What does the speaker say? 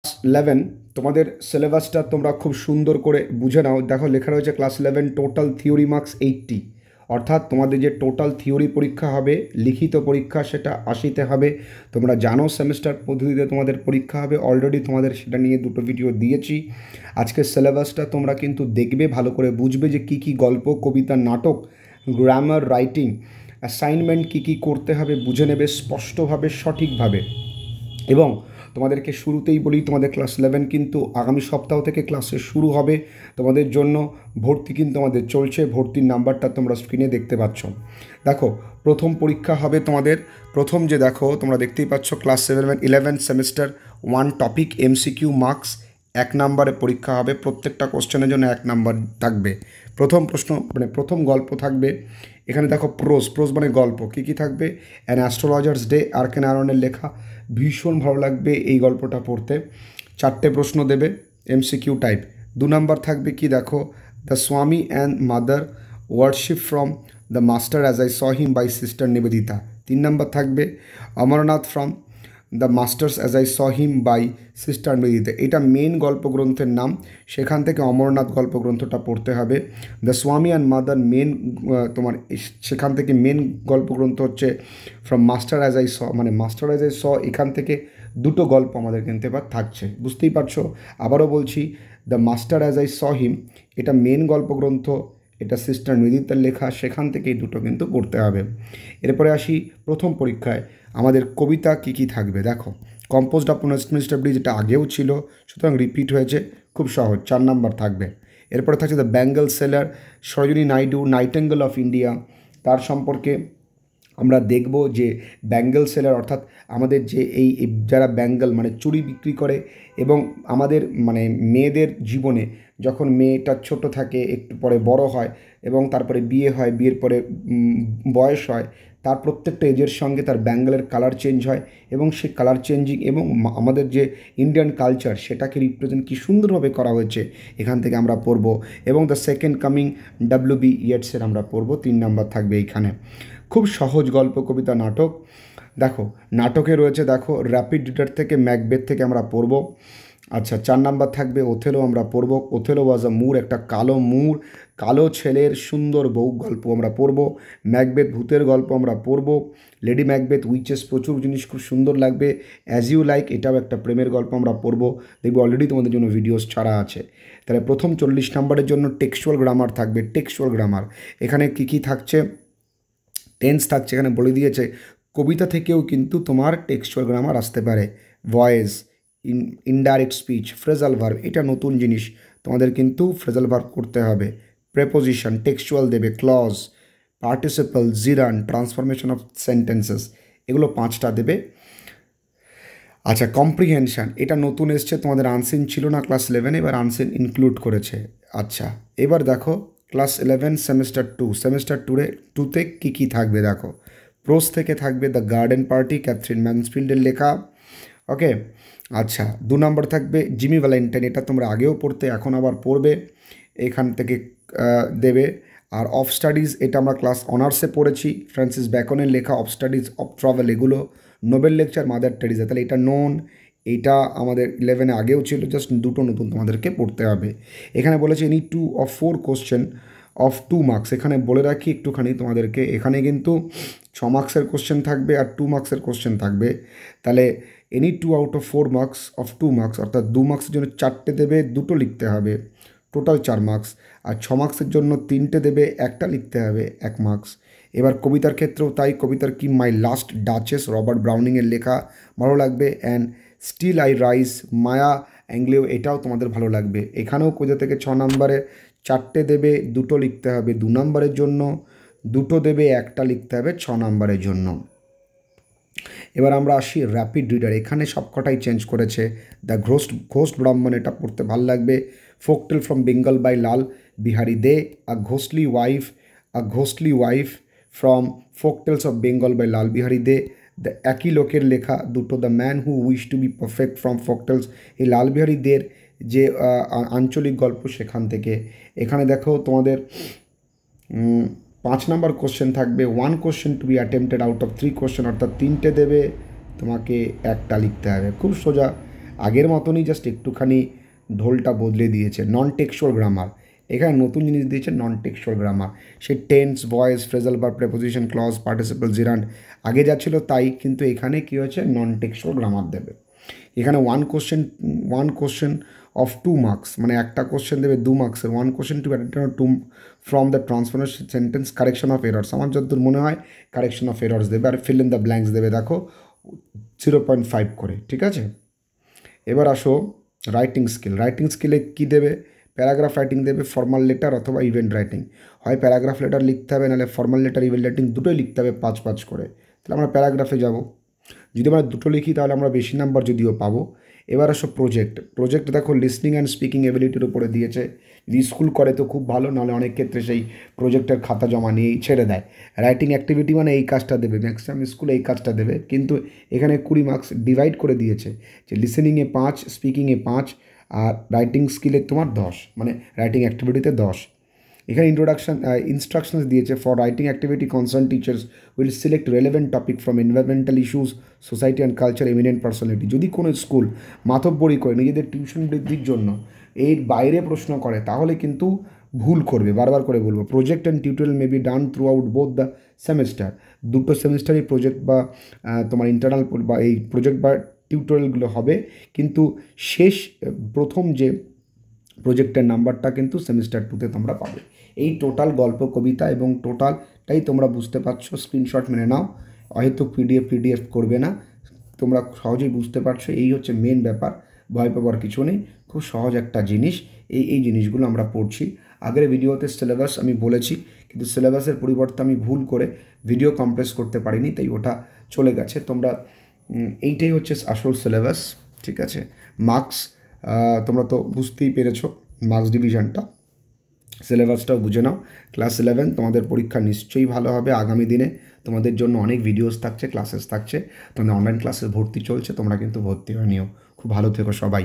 11 তোমাদের সিলেবাসটা তোমরা খুব সুন্দর করে বুঝে নাও। দেখো লেখা রয়েছে ক্লাস 11 টোটাল থিওরি মার্কস 80, অর্থাৎ তোমাদের যে টোটাল থিওরি পরীক্ষা হবে, লিখিত পরীক্ষা সেটা 80তে হবে। তোমরা জানো সেমিস্টার পদ্ধতিতে তোমাদের পরীক্ষা হবে, অলরেডি তোমাদের সেটা নিয়ে দুটো ভিডিও দিয়েছি। আজকের সিলেবাসটা তোমরা কিন্তু দেখবে, ভালো করে বুঝবে যে কী কী গল্প, কবিতা, নাটক, গ্রামার, রাইটিং, অ্যাসাইনমেন্ট কী কী করতে হবে বুঝে নেবে স্পষ্টভাবে, সঠিকভাবে। এবং তোমাদেরকে শুরুতেই বলি, তোমাদের ক্লাস 11 কিন্তু আগামী সপ্তাহ থেকে ক্লাসে শুরু হবে। তোমাদের জন্য ভর্তি কিন্তু আমাদের চলছে, ভর্তির নাম্বারটা তোমরা স্ক্রিনে দেখতে পাচ্ছ। দেখো প্রথম পরীক্ষা হবে তোমাদের, প্রথম যে দেখো তোমরা দেখতেই পাচ্ছ class 11 semester 1 topic MCQ marks 1 নাম্বারে পরীক্ষা হবে। প্রত্যেকটা কোশ্চেনের জন্য 1 নাম্বার থাকবে। প্রথম প্রশ্ন মানে প্রথম গল্প থাকবে এখানে। দেখো প্রোজ মানে গল্প, কী কী থাকবে? অ্যান অ্যাস্ট্রোলজার্স ডে, আরকেন আরনের লেখা, ভীষণ ভালো লাগবে এই গল্পটা পড়তে। 4টে প্রশ্ন দেবে এমসিকিউ টাইপ। 2 নাম্বার থাকবে কি দেখো, the Swami and mother worship from the master as I saw him by sister Nivedita. 3 number থাকবে Amarnath from the masters as I saw him by sister Nivedita. এটা মেন গল্পগ্রন্থের নাম, সেখান থেকে অমরনাথ গল্পগ্রন্থটা পড়তে হবে। The Swami and mother main তোমার সেখান থেকে মেন গল্পগ্রন্থ হচ্ছে ফ্রম মাস্টার অ্যাজ আই স, মানে মাস্টার অ্যাজ আই স এখান থেকে দুটো গল্প আমাদের কিন্তু এবার থাকছে, বুঝতেই পারছো। আবারও বলছি, the master as I saw him এটা মেন গল্পগ্রন্থ, এটা সিস্টার নিবেদিতার লেখা, সেখান থেকেই দুটো কিন্তু পড়তে হবে। এরপরে আসি প্রথম পরীক্ষায় আমাদের কবিতা কী কী থাকবে। দেখো কম্পোজড অফ ওয়েস্টমিনিস্টার ব্রিজ, এটা আগেও ছিল, সুতরাং রিপিট হয়েছে, খুব সহজ, 4 নাম্বার থাকবে। এরপরে থাকছে the Bengal seller, Sarojini Naidu, Nightingale of India, তার সম্পর্কে আমরা দেখব যে ব্যাঙ্গল সেলার অর্থাৎ আমাদের যে এই যারা ব্যাঙ্গল মানে চুড়ি বিক্রি করে, এবং আমাদের মানে মেয়েদের জীবনে যখন মেয়েটা ছোট থাকে, একটু পরে বড় হয় এবং তারপরে বিয়ে হয়, বিয়ের পরে বয়স হয়, তার প্রত্যেকটা এজের সঙ্গে তার ব্যাঙ্গলের কালার চেঞ্জ হয়, এবং সেই কালার চেঞ্জিং এবং আমাদের যে ইন্ডিয়ান কালচার সেটাকে রিপ্রেজেন্ট কী সুন্দরভাবে করা হয়েছে এখান থেকে আমরা পড়ব। এবং দ্য সেকেন্ড কামিং ডাব্লিউ.বি. ইয়েটসের আমরা পড়ব, 3 নাম্বার থাকবে এইখানে। খুব সহজ গল্প, কবিতা, নাটক। দেখো নাটকে রয়েছে, দেখো র্যাপিড রিডার থেকে ম্যাকবেথ থেকে আমরা পড়ব। আচ্ছা 4 নাম্বার থাকবে ওথেলো আমরা পড়ব। ওথেলো ওয়াজ আ মুর, একটা কালো মুর, কালো ছেলের সুন্দর বউ গল্প আমরা পড়ব। ম্যাকবেথ ভূতের গল্প আমরা পড়ব। লেডি ম্যাকবেথ উইচেস, প্রচুর জিনিস খুব সুন্দর লাগবে। অ্যাজ ইউ লাইক এটাও একটা প্রেমের গল্প আমরা পড়ব, দেখবো অলরেডি তোমাদের জন্য ভিডিওস ছাড়া আছে। তাহলে প্রথম 40 নাম্বারের জন্য টেক্সচুয়াল গ্রামার থাকবে। টেক্সচুয়াল গ্রামার এখানে কী কী থাকছে, টেন্স থাকছে, এখানে বলে দিয়েছে। কবিতা থেকেও কিন্তু তোমার টেক্সচুয়াল গ্রামার আসতে পারে। Voice, indirect speech, phrasal verb, এটা নতুন জিনিস, তোমাদের কিন্তু ফ্রেজাল ভার্ব করতে হবে। প্রেপোজিশন টেক্সচুয়াল দেবে, clause, participle, gerund, transformation of sentences, এগুলো 5টা দেবে। আচ্ছা কম্প্রিহেনশান এটা নতুন এসছে, তোমাদের আনসিন ছিল না ক্লাস 11, এবার আনসিন ইনক্লুড করেছে। আচ্ছা এবার দেখো ক্লাস 11 সেমিস্টার টুতে কী কী থাকবে। দেখো প্রোস থেকে থাকবে দ্য গার্ডেন পার্টি, ক্যাথরিন ম্যানসফিল্ডের লেখা, ওকে। আচ্ছা 2 নম্বর থাকবে জিমি ভ্যালেন্টাইন, এটা তোমরা আগেও পড়তে এখন আবার পড়বে, এখান থেকে দেবে। আর অফ স্টাডিজ এটা আমরা ক্লাস অনার্সে পড়েছি, ফ্রান্সিস ব্যাকনের লেখা অফ স্টাডিজ অফ ট্রাভেল, এগুলো। নোবেল লেকচার মাদার টেরিজা, তাহলে এটা নোন, এইটা আমাদের 11-এ আগেও ছিল, জাস্ট দুটো নতুন তোমাদেরকে পড়তে হবে। এখানে বলেছে any 2 of 4 question of 2 marks, এখানে বলে রাখি একটুখানি তোমাদেরকে, এখানে কিন্তু 6 মার্কসের কোশ্চেন থাকবে আর 2 মার্কসের কোশ্চেন থাকবে। তাহলে any 2 out of 4 marks of 2 marks, অর্থাৎ 2 মার্কসের জন্য 4টে দেবে, 2টো লিখতে হবে, টোটাল 4 মার্কস। আর 6 মার্কসের জন্য 3টে দেবে, 1টা লিখতে হবে, 1 মার্কস। এবার কবিতার ক্ষেত্রেও তাই, কবিতার কি মাই লাস্ট ডাচেস, রবার্ট ব্রাউনিংয়ের লেখা, ভালো লাগবে। অ্যান্ড স্টিল আই রাইজ, মায়া অ্যাংলিও, এটাও তোমাদের ভালো লাগবে। এখানেও কবিতা থেকে 6 নম্বরে 4টে দেবে, 2টো লিখতে হবে 2 নম্বরের জন্য, 2টো দেবে, 1টা লিখতে হবে 6 নম্বরের জন্য। এবার আমরা আসি র্যাপিড রিডার, এখানে সবকটাই চেঞ্জ করেছে। দ্য ঘোস্ট ব্রাহ্মণ, এটা পড়তে ভালো লাগবে। Folktale from Bengal by Lal Bihari Dey, a ghostly wife from folktales of Bengal by Lal Bihari Dey. The একই লোকের লেখা দুটো, the man who wish to be perfect from folktales, এই লাল বিহারি দের যে আঞ্চলিক গল্প সেখান থেকে। এখানে দেখো তোমাদের 5 নাম্বার কোশ্চেন থাকবে, 1 question to be attempted out of 3 question, অর্থাৎ 3টে দেবে, তোমাকে 1টা লিখতে হবে, খুব সোজা। আগের মতনই, জাস্ট একটুখানি ঢোলটা বদলে দিয়েছে। নন টেক্সচুয়াল গ্রামার, এখানে নতুন জিনিস দিয়েছে নন টেক্সচুয়াল গ্রামার। সে tense, voice, phrasal verb, preposition, clause, participle, gerund আগে যা ছিল তাই, কিন্তু এখানে কী হয়েছে, নন টেক্সচুয়াল গ্রামার দেবে। এখানে ওয়ান কোশ্চেন অফ 2 মার্কস, মানে একটা কোশ্চেন দেবে 2 মার্কসের। 1 question to two from the transformation sentence, correction of errors, আমার যতদূর মনে হয় কারেকশন অফ এরর্স দেবে, আর ফিল ইন দ্য ব্ল্যাঙ্কস দেবে, দেখো 0.5 করে, ঠিক আছে। এবার আসো রাইটিং স্কিল। রাইটিং স্কিলে কী দেবে, প্যারাগ্রাফ রাইটিং দেবে, ফর্মাল লেটার অথবা ইভেন্ট রাইটিং। হয় প্যারাগ্রাফ লেটার লিখতে হবে, নাহলে ফর্মাল লেটার, ইভেন্ট রাইটিং দুটোই লিখতে হবে 5 করে। তাহলে আমরা প্যারাগ্রাফে যাব। যদি আমরা দুটো লিখি তাহলে আমরা বেশি নাম্বার যদিও পাবো। এবার আসো প্রজেক্ট দেখো লিসনিং অ্যান্ড স্পিকিং এবিলিটির উপরে দিয়েছে। যদি স্কুল করে তো খুব ভালো, নাহলে অনেক ক্ষেত্রে সেই প্রজেক্টের খাতা জমা নিয়েই ছেড়ে দেয়। রাইটিং অ্যাক্টিভিটি মানে এই কাজটা দেবে, ম্যাক্সিমাম স্কুলে এই কাজটা দেবে, কিন্তু এখানে 20 মার্কস ডিভাইড করে দিয়েছে, যে লিসেনিংয়ে 5, স্পিকিংয়ে 5, আর রাইটিং স্কিলে তোমার 10, মানে রাইটিং অ্যাক্টিভিটিতে 10। এখানে ইনস্ট্রাকশনস দিয়েছে, for writing activity concern teachers will select relevant topic from environmental issues, society and culture, eminent personality. যদি কোনো স্কুল মাতব্বরি করে নিজেদের টিউশন বৃদ্ধির জন্য এর বাইরে প্রশ্ন করে, তাহলে কিন্তু ভুল করবে, বারবার করে বলবো। Project and tutorial may be done through out both the semester, দুটো সেমেস্টারই প্রজেক্ট বা তোমার ইন্টারনাল বা এই প্রজেক্ট বা টিউটোরিয়ালগুলো হবে, কিন্তু প্রথম যে প্রজেক্টের নাম্বারটা কিন্তু সেমিস্টার 2তে তোমরা পাবে। এই টোটাল গল্প, কবিতা এবং টোটালটাই তোমরা বুঝতে পারছো। স্ক্রিনশট মেনে নাও, হয়তো পিডিএফ করবে না, তোমরা সহজেই বুঝতে পারছো। এই হচ্ছে মেন ব্যাপার, ভয় পাবার কিছু নেই, খুব সহজ একটা জিনিস। এই জিনিসগুলো আমরা পড়ছি। আগের ভিডিওতে সিলেবাস আমি বলেছি, কিন্তু সিলেবাসের পরিবর্তে আমি ভুল করে ভিডিও কম্প্রেস করতে পারিনি, তাই ওটা চলে গেছে। তোমরা এইটাই হচ্ছে আসল সিলেবাস, ঠিক আছে। মার্কস তোমরা তো বুঝতেই পেরেছো, মার্কস ডিভিশনটা, সিলেবাসটাও বুঝে নাও। ক্লাস 11 তোমাদের পরীক্ষা নিশ্চয়ই ভালো হবে। আগামী দিনে তোমাদের জন্য অনেক ভিডিওস থাকছে, ক্লাসেস থাকছে, তোমাদের অনলাইন ক্লাসে ভর্তি চলছে, তোমরা কিন্তু ভর্তি হয়ে নিও। খুব ভালো থেকো সবাই।